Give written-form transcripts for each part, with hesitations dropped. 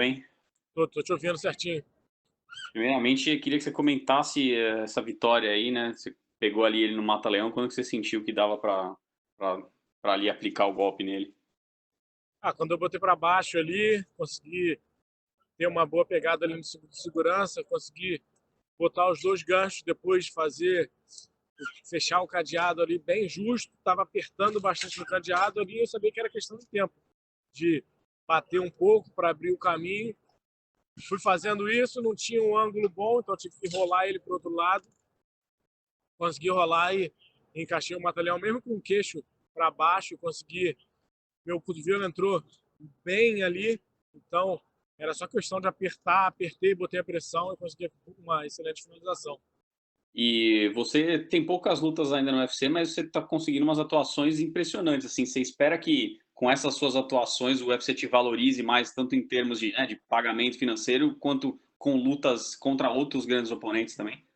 Bem, Tô te ouvindo certinho. primeiramente, queria que você comentasse essa vitória aí, né? Você pegou ali ele no Mata-Leão, quando que você sentiu que dava pra, pra ali aplicar o golpe nele? Quando eu botei para baixo ali, consegui ter uma boa pegada ali no cinto de segurança, consegui botar os dois ganchos, depois fechar o cadeado ali bem justo, estava apertando bastante no cadeado ali, eu sabia que era questão de tempo, de bater um pouco para abrir o caminho. Fui fazendo isso, não tinha um ângulo bom, então tive que rolar ele para o outro lado. Consegui rolar e encaixei o mata-leão, mesmo com o queixo para baixo, consegui. Meu cotovelo entrou bem ali, então era só questão de apertar, apertei, botei a pressão e consegui uma excelente finalização. E você tem poucas lutas ainda no UFC, mas você tá conseguindo umas atuações impressionantes, assim. Você espera que com essas suas atuações o UFC te valorize mais, tanto em termos de, né, de pagamento financeiro, quanto com lutas contra outros grandes oponentes também?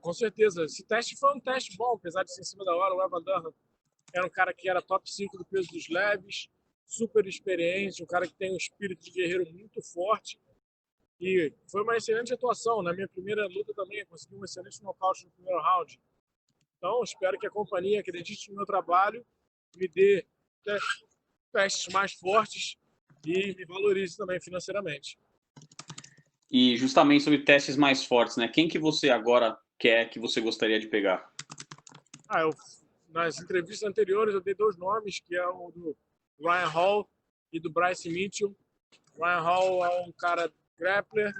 Com certeza. Esse teste foi um teste bom, apesar de ser em cima da hora. O Evan Durham era um cara que era top 5 do peso dos leves, super experiente, um cara que tem um espírito de guerreiro muito forte. E foi uma excelente atuação. Na minha primeira luta também, eu consegui um excelente nocaute no primeiro round. Então, espero que a companhia acredite no meu trabalho, me dê testes mais fortes e me valorize também financeiramente. E justamente sobre testes mais fortes, né? Quem que você agora quer, que você gostaria de pegar? Eu, nas entrevistas anteriores eu dei dois nomes, que é o do Ryan Hall e do Bryce Mitchell. Ryan Hall é um cara grappler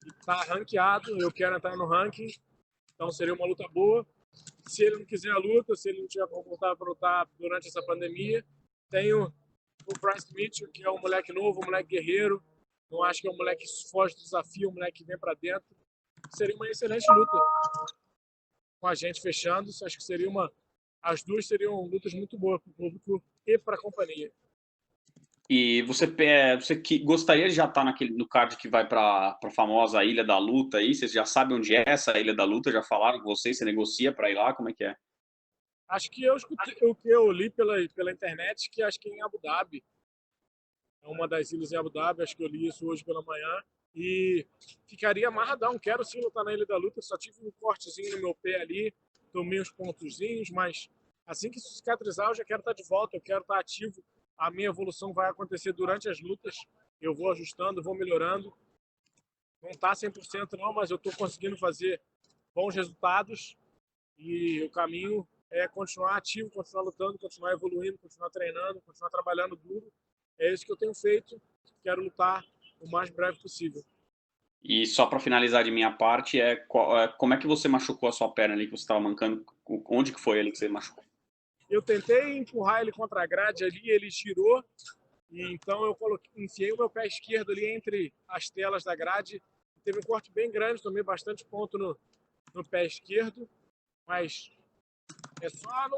e está ranqueado, eu quero entrar no ranking, então seria uma luta boa. Se ele não quiser a luta, se ele não tiver vontade para lutar durante essa pandemia, tenho o Bryce Mitchell, que é um moleque novo, um moleque guerreiro. Não acho que é um moleque que foge do desafio, um moleque que vem para dentro. Seria uma excelente luta com a gente fechando. Acho que seria as duas seriam lutas muito boas para o público e para a companhia. E você que gostaria de já estar no card que vai para a famosa Ilha da Luta aí? Vocês já sabem onde é essa Ilha da Luta? Já falaram com vocês? Você negocia para ir lá? Como é que é? Acho que eu escutei, o que eu li pela internet, que acho que é em Abu Dhabi. É uma das ilhas em Abu Dhabi, acho que eu li isso hoje pela manhã. E ficaria amarradão. Quero sim lutar na Ilha da Luta. Só tive um cortezinho no meu pé ali, tomei uns pontozinhos, mas assim que isso cicatrizar, eu já quero estar de volta, eu quero estar ativo. A minha evolução vai acontecer durante as lutas. Eu vou ajustando, vou melhorando. Não está 100% não, mas eu estou conseguindo fazer bons resultados. E o caminho é continuar ativo, continuar lutando, continuar evoluindo, continuar treinando, continuar trabalhando duro. É isso que eu tenho feito. Quero lutar o mais breve possível. E só para finalizar de minha parte, como é que você machucou a sua perna ali que você estava mancando? Onde que foi ali que você machucou? Eu tentei empurrar ele contra a grade ali, ele girou, e então eu enfiei o meu pé esquerdo ali entre as telas da grade. Teve um corte bem grande, tomei bastante ponto no pé esquerdo, mas é só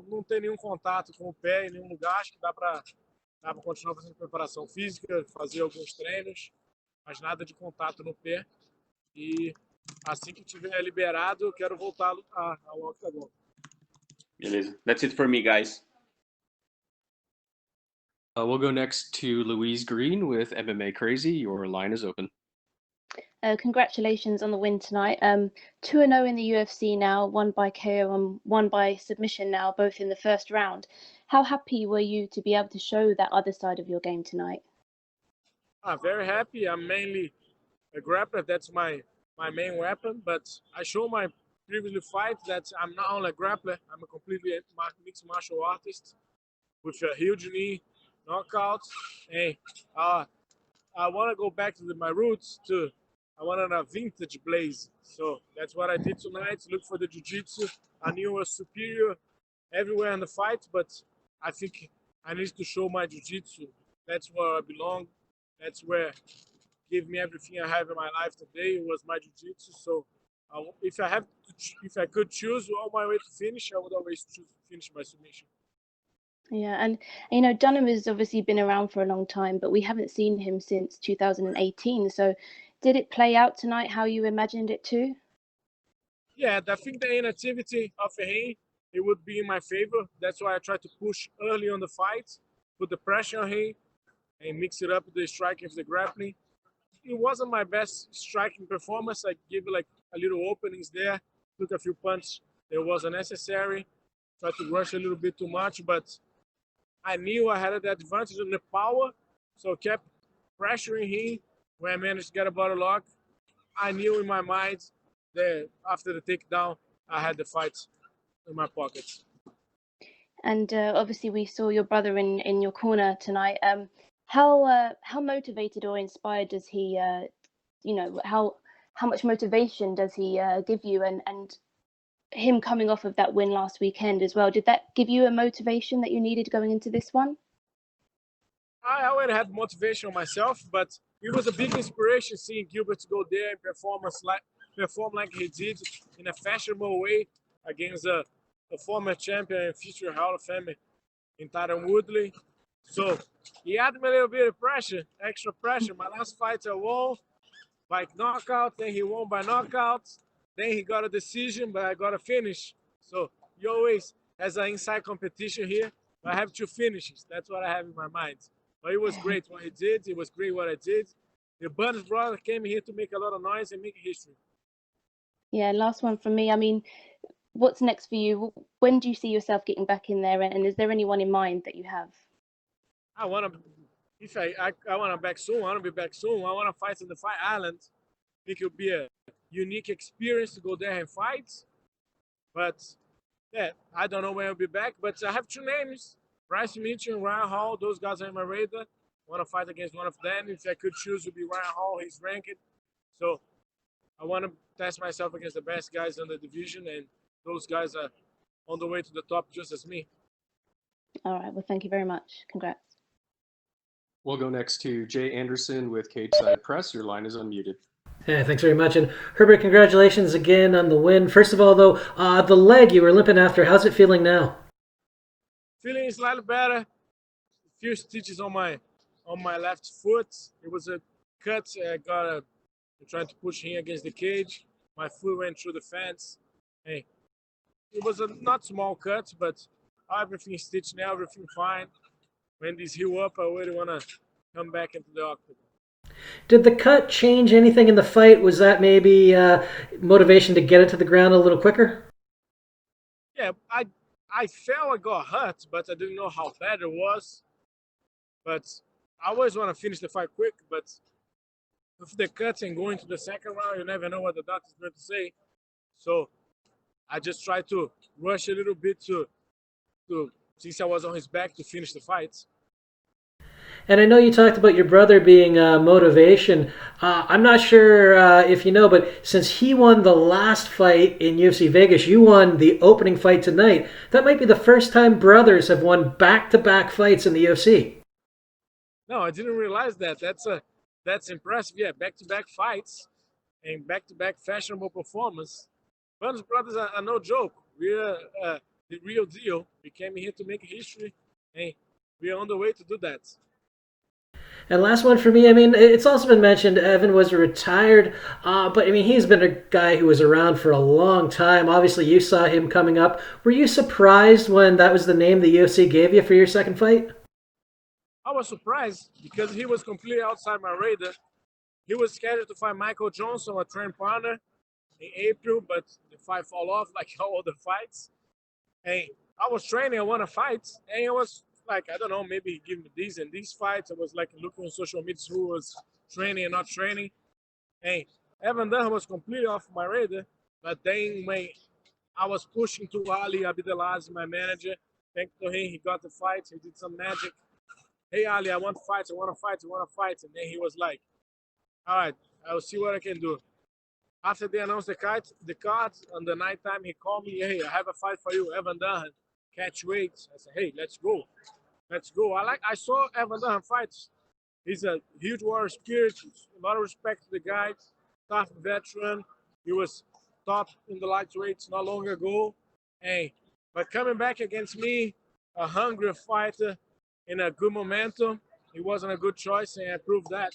não ter nenhum contato com o pé em nenhum lugar. Acho que dá para continuar fazendo preparação física, fazer alguns treinos, mas nada de contato no pé. E assim que tiver liberado, eu quero voltar ao octagon. Beleza. That's it for me, guys. We'll go next to Louise Green with MMA Crazy. Your line is open. Congratulations on the win tonight. 2-0 in the UFC now, one by KO and one by submission now, both in the first round. How happy were you to be able to show that other side of your game tonight? Very happy. I'm mainly a grappler. That's my main weapon. But I show my previous fight that I'm not only a grappler, I'm a completely mixed martial artist with a huge knee, knockout. And I want to go back to my roots too. I wanted a vintage blaze. So that's what I did tonight. Look for the jiu-jitsu. I knew I was superior everywhere in the fight, but I think I need to show my jiu-jitsu. That's where I belong. That's where gave me everything I have in my life today. It was my jiu-jitsu. So if I could choose all my way to finish, I would always choose to finish by submission. Yeah, and you know, Dunham has obviously been around for a long time, but we haven't seen him since 2018. So did it play out tonight how you imagined it to? Yeah, I think the inactivity of him, it would be in my favor. That's why I tried to push early on the fight, put the pressure on him. and mix it up with the striking with the grappling. It wasn't my best striking performance. I gave like a little openings there, took a few punches that wasn't necessary, tried to rush a little bit too much, but I knew I had the advantage on the power, so I kept pressuring him. When I managed to get a body lock, I knew in my mind that after the takedown, I had the fight in my pockets. And obviously, we saw your brother in your corner tonight. How motivated or inspired does he? How much motivation does he give you? And him coming off of that win last weekend as well, did that give you a motivation that you needed going into this one? I already had motivation on myself, but it was a big inspiration seeing Gilbert go there and perform like he did in a fashionable way against a former champion and future Hall of Famer in Tyron Woodley. So he added me a little bit of pressure, extra pressure. My last fight I won by knockout, then he won by knockout, then he got a decision, but I got a finish. So he always has an inside competition here. I have 2 finishes. That's what I have in my mind. But it was great what he did. It was great what I did. The Burns brother came here to make a lot of noise and make history. Yeah, last one from me. I mean, what's next for you? When do you see yourself getting back in there? And is there anyone in mind that you have? I want to, if I want to back soon. I want to be back soon. I want to fight in the Fight Island. I think it'll be a unique experience to go there and fight. But yeah, I don't know when I'll be back. But I have 2 names: Bryce Mitchell and Ryan Hall. Those guys are in my radar. I want to fight against one of them. If I could choose, it would be Ryan Hall. He's ranked. So I want to test myself against the best guys in the division, and those guys are on the way to the top just as me. All right. Well, thank you very much. Congrats. We'll go next to Jay Anderson with Cage Side Press. Your line is unmuted. Yeah, thanks very much. And Herbert, congratulations again on the win. First of all, though, the leg you were limping after, how's it feeling now? Feeling slightly better. A few stitches on my left foot. It was a cut. I got trying to push him against the cage. My foot went through the fence. Hey, it was a not small cut, but everything stitched now, everything fine. When this heal up, I really want to come back into the octagon. Did the cut change anything in the fight? Was that maybe motivation to get it to the ground a little quicker? Yeah, I felt I got hurt, but I didn't know how bad it was. But I always want to finish the fight quick, but with the cuts and going to the second round, you never know what the doctor's going to say. So I just tried to rush a little bit to since I was on his back, to finish the fight. And I know you talked about your brother being motivation. I'm not sure if you know, but since he won the last fight in UFC Vegas, you won the opening fight tonight. That might be the first time brothers have won back-to-back fights in the UFC. No, I didn't realize that. That's impressive. Yeah, back-to-back fights and back-to-back fashionable performance. Burns brothers are no joke. We're the real deal. We came here to make history, and we're on the way to do that. And last one for me, I mean, it's also been mentioned Evan was retired, but I mean, he's been a guy who was around for a long time. Obviously, you saw him coming up. Were you surprised when that was the name the UFC gave you for your second fight? I was surprised because he was completely outside my radar. He was scheduled to fight Michael Johnson, a trained partner, in April, but the fight fall off like all the fights. And I was training, I want to fight, and it was like, I don't know, maybe he gave me these and these fights. I was like looking on social media who was training and not training. And Evan Dunham was completely off my radar. But then when I was pushing to Ali Abdelaziz, my manager, thanks to him, he got the fight. He did some magic. Hey, Ali, I want to fight. I want to fight. I want to fight. And then he was like, all right, I'll see what I can do. After they announced the card on the nighttime, he called me, hey, I have a fight for you, Evan Dunham. Catch weight. I said, hey, let's go. Let's go. I saw Evan Dunham fight. He's a huge warrior spirit. A lot of respect to the guy. Tough veteran. He was top in the lightweights not long ago. But coming back against me, a hungry fighter in a good momentum, it wasn't a good choice, and I proved that.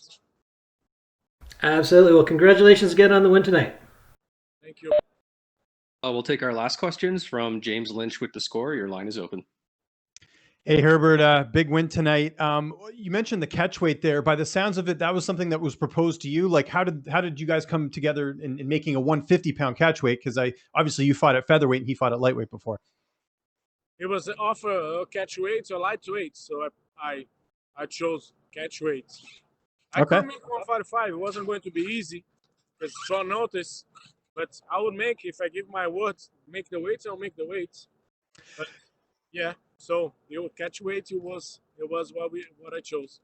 Absolutely. Well, congratulations again on the win tonight. Thank you. We'll take our last questions from James Lynch with The Score. Your line is open. Hey, Herbert, big win tonight. You mentioned the catch weight there. By the sounds of it, that was something that was proposed to you. Like, how did you guys come together in making a 150-pound catch weight? Because obviously you fought at featherweight and he fought at lightweight before. It was an offer catch weight or lightweight, so I chose catch weight. I could make 145. It wasn't going to be easy because short notice, but I would make, if I give my word, make the weight, I'll make the weight. But yeah, so the catch weight, it was what I chose.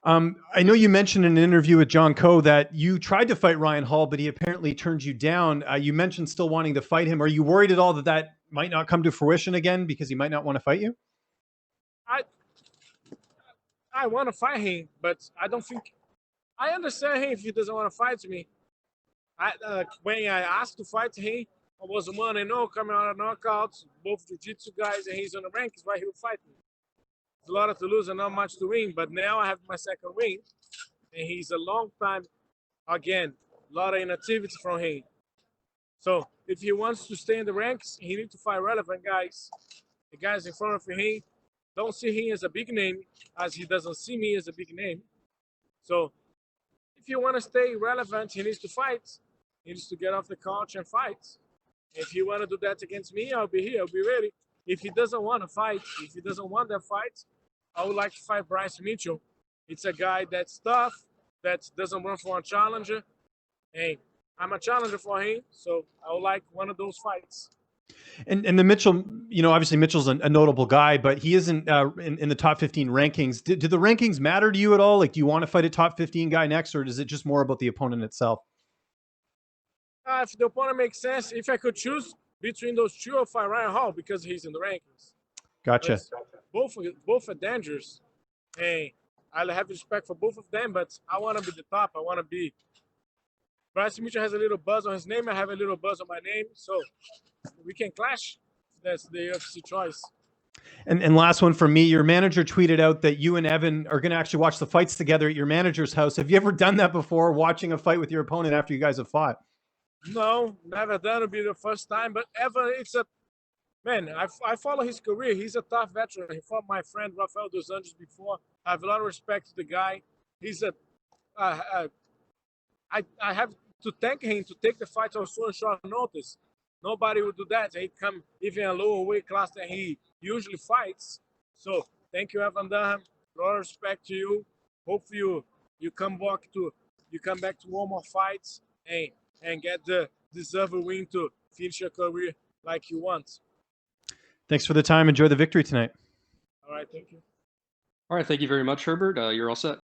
I know you mentioned in an interview with John Coe that you tried to fight Ryan Hall, but he apparently turned you down. You mentioned still wanting to fight him. Are you worried at all that might not come to fruition again because he might not want to fight you? I want to fight him, but I don't think I understand him if he doesn't want to fight me. When I asked to fight him, I was 1-0 coming out of knockouts, both jiu-jitsu guys, and he's on the rankings. Why he will fight me? It's a lot to lose and not much to win. But now I have my second win, and he's a long time. Again, a lot of inactivity from him. So if he wants to stay in the ranks, he needs to fight relevant guys. The guys in front of him don't see him as a big name, as he doesn't see me as a big name. So if you want to stay relevant, he needs to fight. He needs to get off the couch and fight. If he want to do that against me, I'll be here. I'll be ready. If he doesn't want to fight, if he doesn't want that fight, I would like to fight Bryce Mitchell. It's a guy that's tough, that doesn't run for a challenger. And I'm a challenger for him, so I would like one of those fights. And the Mitchell, obviously Mitchell's a notable guy, but he isn't in the top 15 rankings. Do the rankings matter to you at all? Like, do you want to fight a top 15 guy next, or is it just more about the opponent itself? If the opponent makes sense, if I could choose between those two, I'll fight Ryan Hall because he's in the rankings. Gotcha. Both are dangerous, and I have respect for both of them. But I want to be the top. I want to be. Bryce Mitchell has a little buzz on his name. I have a little buzz on my name, so we can clash. That's the UFC choice. And last one from me, your manager tweeted out that you and Evan are going to actually watch the fights together at your manager's house. Have you ever done that before, watching a fight with your opponent after you guys have fought? No, never done. It'll be the first time. But Evan, man, I follow his career. He's a tough veteran. He fought my friend Rafael dos Anjos before. I have a lot of respect to the guy. He's I have to thank him to take the fight on so short notice. Nobody would do that. He come even a lower weight class than he usually fights. So thank you, Evan Durham. A lot of respect to you. Hopefully you come back to one more fights and get the deserved win to finish your career like you want. Thanks for the time. Enjoy the victory tonight. All right, thank you. All right, thank you very much, Herbert. You're all set.